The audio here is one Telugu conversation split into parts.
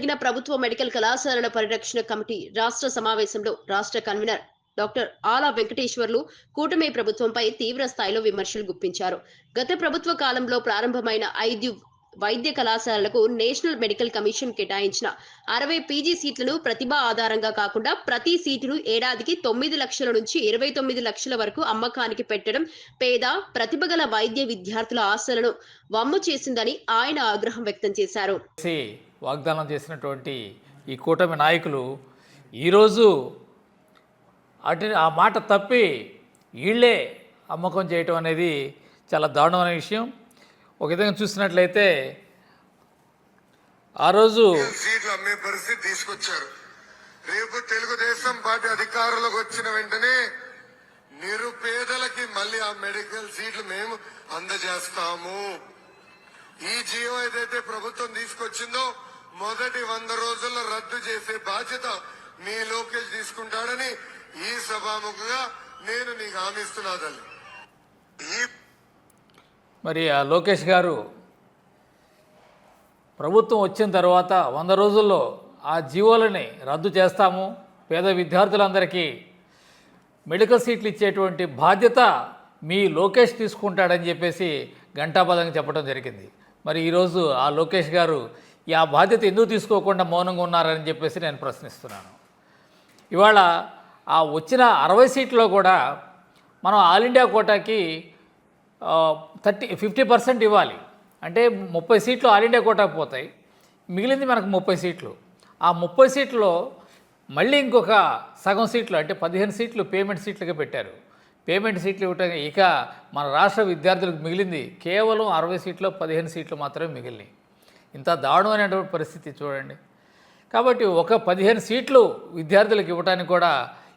జరిగిన ప్రభుత్వ మెడికల్ కళాశాలల పరిరక్షణ కమిటీ రాష్ట్ర సమావేశంలో రాష్ట్ర కన్వీనర్ డాక్టర్ ఆలా వెంకటేశ్వర్లు కూటమి ప్రభుత్వంపై తీవ్ర స్థాయిలో విమర్శలు గుప్పించారు. గత ప్రభుత్వ కాలంలో ప్రారంభమైన 5 వైద్య కళాశాలలకు నేషనల్ మెడికల్ కమిషన్ కేటాయించిన 60 పీజీ సీట్లను ప్రతిభ ఆధారంగా కాకుండా ప్రతి సీటును ఏడాదికి 9 లక్షల నుంచి 29 లక్షల వరకు అమ్మకానికి పెట్టడం పేద ప్రతిభ గల వైద్య విద్యార్థుల ఆశలను వమ్ము చేసిందని ఆయన ఆగ్రహం వ్యక్తం చేశారు. వాగ్దానం చేసినటువంటి ఈ కూటమి నాయకులు ఈరోజు ఆ మాట తప్పి వీళ్ళే అమ్మకం చేయటం అనేది చాలా దారుణమైన విషయం. ఒక విధంగా చూసినట్లయితే ఆ రోజు సీట్లు అమ్మే పరిస్థితి తీసుకొచ్చారు. రేపు తెలుగుదేశం పార్టీ అధికారంలోకి వచ్చిన వెంటనే నిరుపేదలకి మళ్ళీ ఆ మెడికల్ సీట్లు మేము అందజేస్తాము. ఈ జీవో ఏదైతే ప్రభుత్వం తీసుకొచ్చిందో మొదటి 100 రోజుల్లో రద్దు చేసే బాధ్యత మీ లోకేష్ తీసుకుంటాడని ఈ సభాముఖంగా నేను నీకు హామీ ఇస్తున్నా తల్లి. మరి ఆ లోకేష్ గారు ప్రభుత్వం వచ్చిన తర్వాత 100 రోజుల్లో ఆ జీవోలని రద్దు చేస్తాము, పేద విద్యార్థులందరికీ మెడికల్ సీట్లు ఇచ్చేటువంటి బాధ్యత మీ లోకేష్ తీసుకుంటాడని చెప్పేసి ఘంటాపదంగా చెప్పడం జరిగింది. మరి ఈరోజు ఆ లోకేష్ గారు ఆ బాధ్యత ఎందుకు తీసుకోకుండా మౌనంగా ఉన్నారని చెప్పేసి నేను ప్రశ్నిస్తున్నాను. ఇవాళ ఆ వచ్చిన 60 సీట్లో కూడా మనం ఆల్ ఇండియా కోటాకి 50% ఇవ్వాలి. అంటే 30 సీట్లు ఆల్ ఇండియా కోటాకు పోతాయి, మిగిలింది మనకు 30 సీట్లు. ఆ 30 సీట్లలో మళ్ళీ ఇంకొక సగం సీట్లు అంటే 15 సీట్లు పేమెంట్ సీట్లుగా పెట్టారు. పేమెంట్ సీట్లు ఇవ్వటం ఇక మన రాష్ట్ర విద్యార్థులకు మిగిలింది కేవలం 60 సీట్లో 15 సీట్లు మాత్రమే మిగిలినాయి. ఇంత దారుణమైనటువంటి పరిస్థితి చూడండి. కాబట్టి ఒక 15 సీట్లు విద్యార్థులకు ఇవ్వడానికి కూడా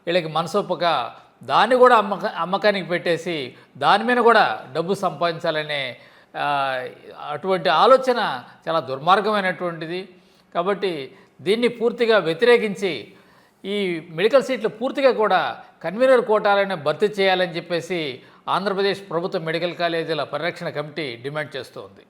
వీళ్ళకి మనసొప్పక దాన్ని కూడా అమ్మకానికి పెట్టేసి దాని మీద కూడా డబ్బు సంపాదించాలనే అటువంటి ఆలోచన చాలా దుర్మార్గమైనటువంటిది. కాబట్టి దీన్ని పూర్తిగా వ్యతిరేకించి ఈ మెడికల్ సీట్లు పూర్తిగా కూడా కన్వీనర్ కోటాలనే భర్తీ చేయాలని చెప్పేసి ఆంధ్రప్రదేశ్ ప్రభుత్వ మెడికల్ కాలేజీల పరిరక్షణ కమిటీ డిమాండ్ చేస్తోంది.